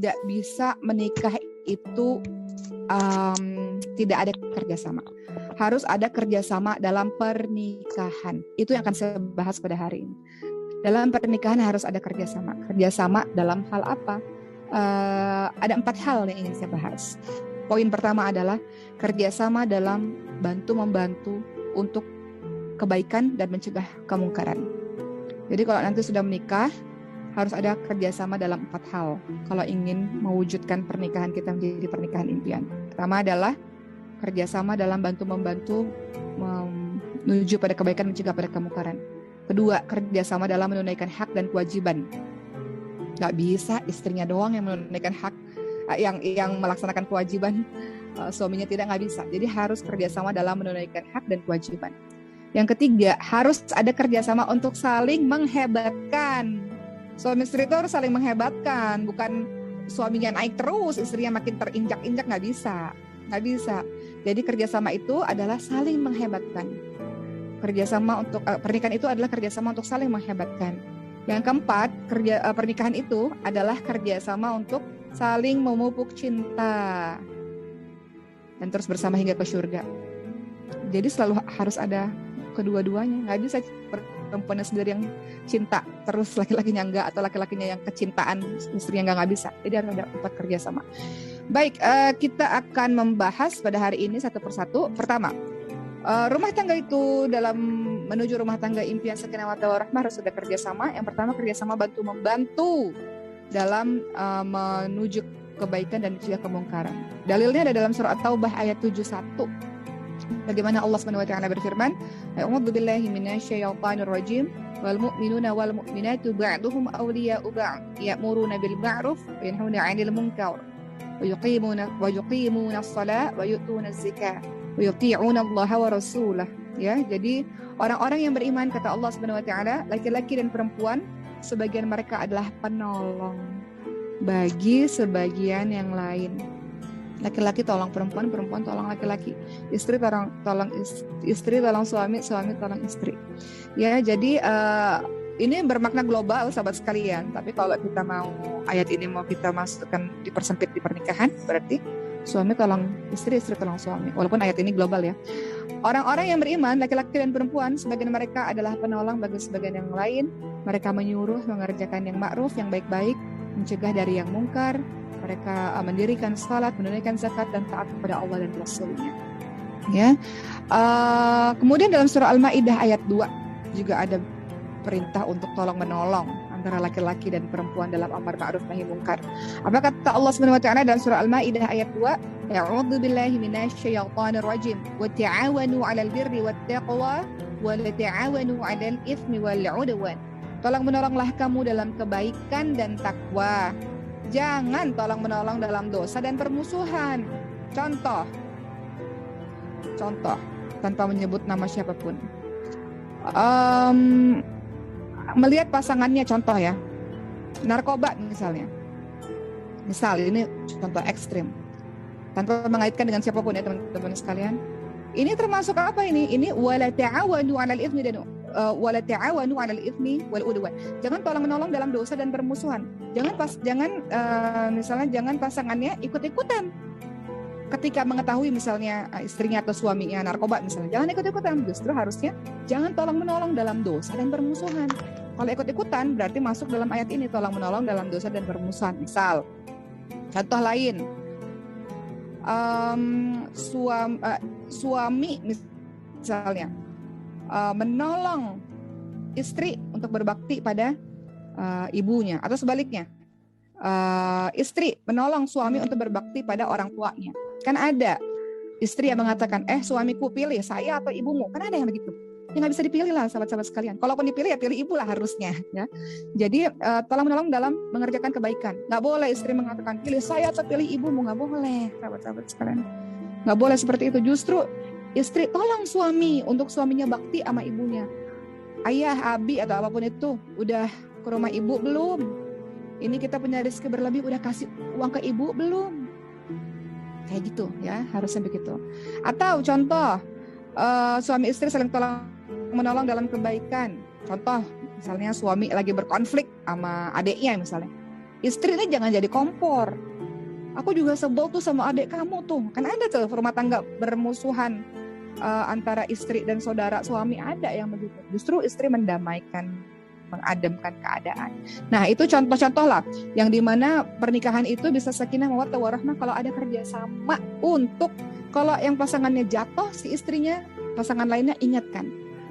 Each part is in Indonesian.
tidak bisa menikah itu tidak ada kerjasama. Harus ada kerjasama dalam pernikahan. Itu yang akan saya bahas pada hari ini. Dalam pernikahan harus ada kerjasama. Kerjasama dalam hal apa? Ada 4 hal yang ingin saya bahas. Poin pertama adalah kerjasama dalam bantu-membantu untuk kebaikan dan mencegah kemungkaran. Jadi kalau nanti sudah menikah, harus ada kerjasama dalam 4 hal kalau ingin mewujudkan pernikahan kita menjadi pernikahan impian. Pertama adalah kerjasama dalam bantu-membantu menuju pada kebaikan, mencegah pada kemungkaran. Kedua, kerjasama dalam menunaikan hak dan kewajiban. Gak bisa istrinya doang yang menunaikan hak, yang melaksanakan kewajiban, suaminya tidak, nggak bisa. Jadi harus kerjasama dalam menunaikan hak dan kewajiban. Yang ketiga, harus ada kerjasama untuk saling menghebatkan. Suami istri itu harus saling menghebatkan, bukan suaminya naik terus, istrinya makin terinjak-injak, nggak bisa. Jadi kerjasama itu adalah saling menghebatkan. Kerjasama untuk pernikahan itu adalah kerjasama untuk saling menghebatkan. Yang keempat, pernikahan itu adalah kerjasama untuk saling memupuk cinta dan terus bersama hingga ke surga. Jadi selalu harus ada kedua-duanya. Nggak bisa perempuannya sendiri yang cinta terus laki-lakinya enggak, atau laki-lakinya yang kecintaan istrinya nggak bisa. Jadi harus ada 4 kerjasama. Baik, kita akan membahas pada hari ini satu persatu. Pertama, rumah tangga itu dalam menuju rumah tangga impian sakinah mawaddah warahmah harus ada kerjasama. Yang pertama, kerjasama bantu-membantu dalam menuju kebaikan dan mencegah kemungkaran. Dalilnya ada dalam surah At-Taubah ayat 71. Bagaimana Allah Subhanahu wa taala berfirman, "A'udzu billahi minasyaitonir rajim. Wal mu'minuna wal mu'minatu ba'duhum awliya'u ba'd, ya'muruna bil ma'ruf wa yanhauna 'anil munkar wa yuqimuna as-salata wa yu'tuna az-zakata wa yuti'una Allah wa rasulahu." Ya, jadi orang-orang yang beriman, kata Allah Subhanahu wa taala, laki-laki dan perempuan sebagian mereka adalah penolong bagi sebagian yang lain. Laki-laki tolong perempuan, perempuan tolong laki-laki, istri tolong istri tolong suami, suami tolong istri. Ya, jadi ini bermakna global, sahabat sekalian. Tapi kalau kita mau ayat ini mau kita masukkan dipersempit di pernikahan, berarti suami tolong istri, istri tolong suami. Walaupun ayat ini global ya. Orang-orang yang beriman, laki-laki dan perempuan, sebagian mereka adalah penolong bagi sebagian yang lain. Mereka menyuruh mengerjakan yang ma'ruf, yang baik-baik, mencegah dari yang mungkar. Mereka mendirikan salat, menunaikan zakat, dan taat kepada Allah dan Rasul-Nya. Ya. Kemudian dalam surah Al-Maidah ayat 2 juga ada perintah untuk tolong menolong antara laki-laki dan perempuan dalam amar ma'ruf nahi mungkar. Apa kata Allah Subhanahu wa taala dalam surah Al-Maidah ayat 2? A'udzu billahi minasyaitonir rajim. Wa ta'awanu 'alal birri wat taqwa wa la ta'awanu 'alal itsmi wal 'udwan. Tolong menolonglah kamu dalam kebaikan dan takwa. Jangan tolong menolong dalam dosa dan permusuhan. Contoh tanpa menyebut nama siapapun. Melihat pasangannya, contoh ya, narkoba misalnya. Misal ini contoh ekstrim. Tanpa mengaitkan dengan siapapun ya teman-teman sekalian. Ini termasuk apa ini? Ini wala ta'awanu 'alal itsmi dan wala ta'awanu 'alal itsmi wal 'udwan. Jangan tolong menolong dalam dosa dan permusuhan. Misalnya jangan pasangannya ikut-ikutan. Ketika mengetahui misalnya istrinya atau suaminya narkoba misalnya, jangan ikut-ikutan. Justru harusnya jangan tolong menolong dalam dosa dan permusuhan. Kalau ikut-ikutan berarti masuk dalam ayat ini, tolong menolong dalam dosa dan permusuhan. Misal, contoh lain, suami misalnya menolong istri untuk berbakti pada ibunya, atau sebaliknya, istri menolong suami untuk berbakti pada orang tuanya. Kan ada istri yang mengatakan, suamiku pilih saya atau ibumu. Kan ada yang begitu. Ya nggak bisa dipilih lah sahabat-sahabat sekalian. Kalaupun dipilih ya pilih ibu lah harusnya. Ya. Jadi tolong menolong dalam mengerjakan kebaikan. Nggak boleh istri mengatakan pilih saya atau pilih ibumu. Nggak boleh sahabat-sahabat sekalian. Nggak boleh seperti itu. Justru istri tolong suami untuk suaminya bakti sama ibunya. Ayah, abi atau apapun itu udah ke rumah ibu belum? Ini kita punya rezeki berlebih, udah kasih uang ke ibu belum? Kayak gitu ya, harusnya begitu. Atau contoh suami istri saling menolong dalam kebaikan. Contoh misalnya suami lagi berkonflik sama adiknya misalnya. Istri ini jangan jadi kompor. Aku juga sebel tuh sama adik kamu tuh. Kan ada tuh rumah tangga bermusuhan antara istri dan saudara suami, ada yang begitu. Justru istri mendamaikan, mengademkan keadaan. Nah, itu contoh-contoh lah yang dimana pernikahan itu bisa sakinah mawaddah warahmah kalau ada kerjasama untuk kalau yang pasangannya jatuh, si istrinya, pasangan lainnya ingatkan.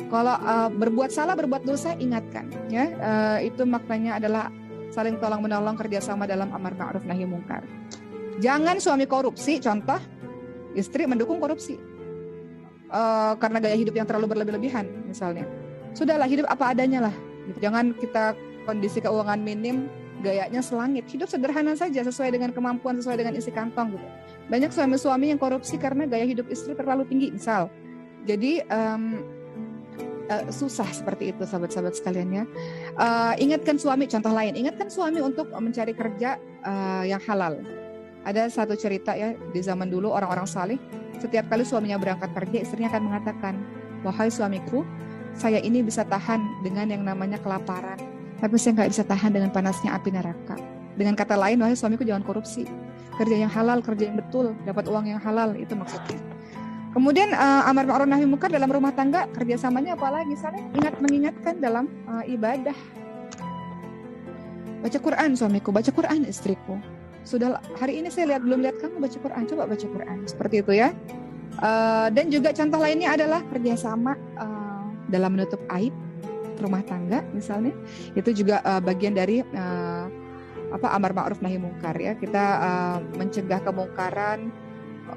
Kalau berbuat salah, berbuat dosa, ingatkan. Ya, itu maknanya adalah saling tolong menolong, kerjasama dalam amar ma'ruf nahi mungkar. Jangan suami korupsi, contoh istri mendukung korupsi karena gaya hidup yang terlalu berlebih-lebihan misalnya. Sudahlah, hidup apa adanya lah. Jangan kita kondisi keuangan minim, gayanya selangit. Hidup sederhana saja, sesuai dengan kemampuan, sesuai dengan isi kantong gitu. Banyak suami-suami yang korupsi karena gaya hidup istri terlalu tinggi misal. Jadi susah seperti itu sahabat-sahabat sekalian ya. Ingatkan suami, contoh lain, ingatkan suami untuk mencari kerja yang halal. Ada satu cerita ya, di zaman dulu orang-orang saleh, setiap kali suaminya berangkat kerja, istrinya akan mengatakan, wahai suamiku, saya ini bisa tahan dengan yang namanya kelaparan, tapi saya nggak bisa tahan dengan panasnya api neraka. Dengan kata lain, wahai suamiku, jangan korupsi, kerja yang halal, kerja yang betul, dapat uang yang halal, itu maksudnya. Kemudian amar ma'ruf nahi mungkar dalam rumah tangga, kerjasamanya apalagi, saling mengingatkan dalam ibadah. Baca Quran suamiku, baca Quran istriku. Sudah hari ini saya belum lihat kamu baca Quran, coba baca Quran, seperti itu ya. Dan juga contoh lainnya adalah kerjasama dalam menutup aib rumah tangga misalnya. Itu juga bagian dari amar ma'ruf nahi mungkar ya. Kita mencegah kemungkaran,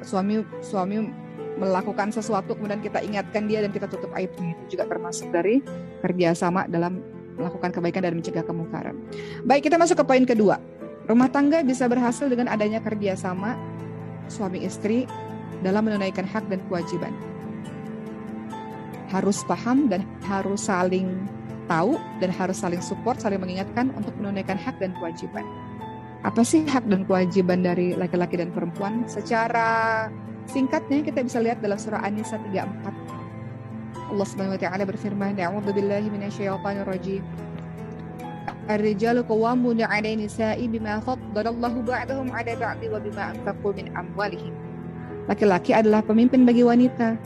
suami melakukan sesuatu kemudian kita ingatkan dia dan kita tutup aibnya, itu juga termasuk dari kerjasama dalam melakukan kebaikan dan mencegah kemungkaran. Baik, kita masuk ke poin kedua. Rumah tangga bisa berhasil dengan adanya kerjasama suami istri dalam menunaikan hak dan kewajiban. Harus paham dan harus saling tahu dan harus saling support, saling mengingatkan untuk menunaikan hak dan kewajiban. Apa sih hak dan kewajiban dari laki-laki dan perempuan? Secara singkatnya kita bisa lihat dalam surah An-Nisa 34. Allah Subhanahu wa taala berfirman, "A'udzu billahi minasyaitonir rajim. Ar-rijalu qawwamuna 'ala an-nisa'i bima faddalallahu ba'dahum 'ala ba'd wa bima anfaqu min amwalihim." Laki-laki adalah pemimpin bagi wanita.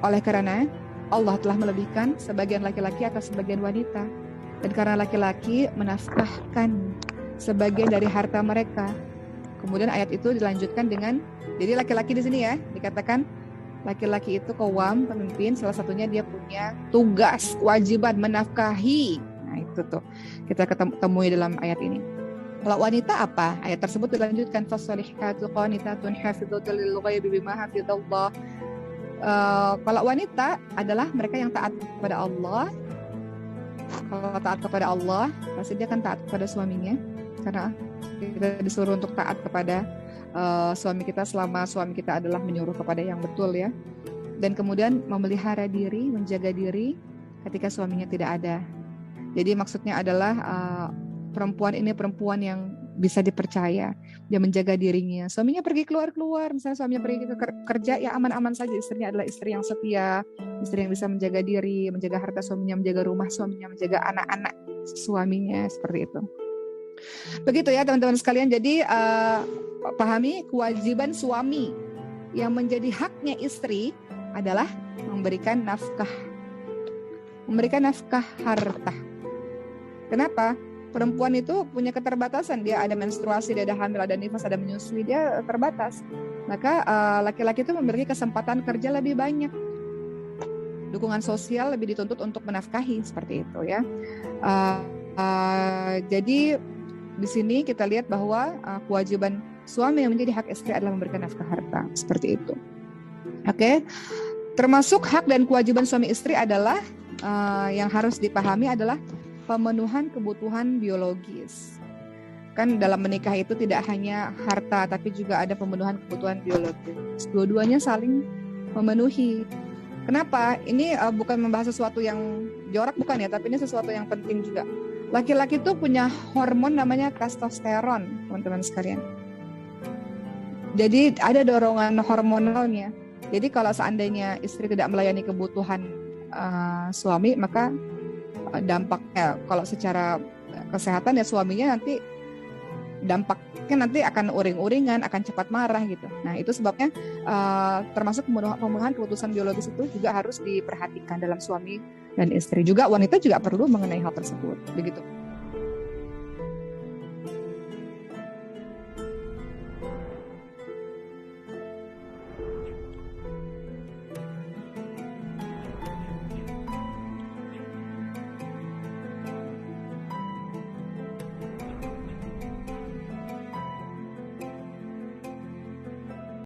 Oleh karena Allah telah melebihkan sebagian laki-laki atas sebagian wanita, dan karena laki-laki menafkahkan sebagian dari harta mereka. Kemudian ayat itu dilanjutkan dengan, jadi laki-laki di sini ya dikatakan laki-laki itu qawwam, pemimpin, salah satunya dia punya tugas, kewajiban menafkahi. Nah itu tuh kita temui dalam ayat ini. Kalau wanita apa? Ayat tersebut dilanjutkan, fasolihatu qanitatun hafidhatul lil ghaibi bima hafidhallah. Kalau wanita adalah mereka yang taat kepada Allah. Kalau taat kepada Allah, pasti dia akan taat kepada suaminya, karena kita disuruh untuk taat kepada suami kita selama suami kita adalah menyuruh kepada yang betul ya. Dan kemudian memelihara diri, menjaga diri ketika suaminya tidak ada. Jadi maksudnya adalah perempuan ini perempuan yang bisa dipercaya, dia menjaga dirinya. Suaminya pergi keluar-keluar, misalnya suaminya pergi ke kerja, ya aman-aman saja. Istrinya adalah istri yang setia, istri yang bisa menjaga diri, menjaga harta suaminya, menjaga rumah suaminya, menjaga anak-anak suaminya, seperti itu. Begitu ya teman-teman sekalian. Jadi pahami kewajiban suami yang menjadi haknya istri adalah memberikan nafkah harta. Kenapa? Perempuan itu punya keterbatasan, dia ada menstruasi, dia ada hamil, ada nifas, ada menyusui, dia terbatas. Maka laki-laki itu memiliki kesempatan kerja lebih banyak. Dukungan sosial lebih dituntut untuk menafkahi, seperti itu ya. Jadi di sini kita lihat bahwa kewajiban suami yang menjadi hak istri adalah memberikan nafkah harta, seperti itu. Oke. Termasuk hak dan kewajiban suami istri adalah yang harus dipahami adalah pemenuhan kebutuhan biologis. Kan dalam menikah itu tidak hanya harta, tapi juga ada pemenuhan kebutuhan biologis. Dua-duanya saling memenuhi. Kenapa? Ini bukan membahas sesuatu yang jorok, bukan ya, tapi ini sesuatu yang penting juga. Laki-laki itu punya hormon namanya testosteron, teman-teman sekalian. Jadi ada dorongan hormonalnya. Jadi kalau seandainya istri tidak melayani kebutuhan suami, maka dampaknya kalau secara kesehatan ya suaminya nanti dampaknya nanti akan uring-uringan, akan cepat marah gitu. Nah itu sebabnya termasuk pembunuhan keputusan biologis itu juga harus diperhatikan dalam suami dan istri. Juga wanita juga perlu mengenai hal tersebut, begitu.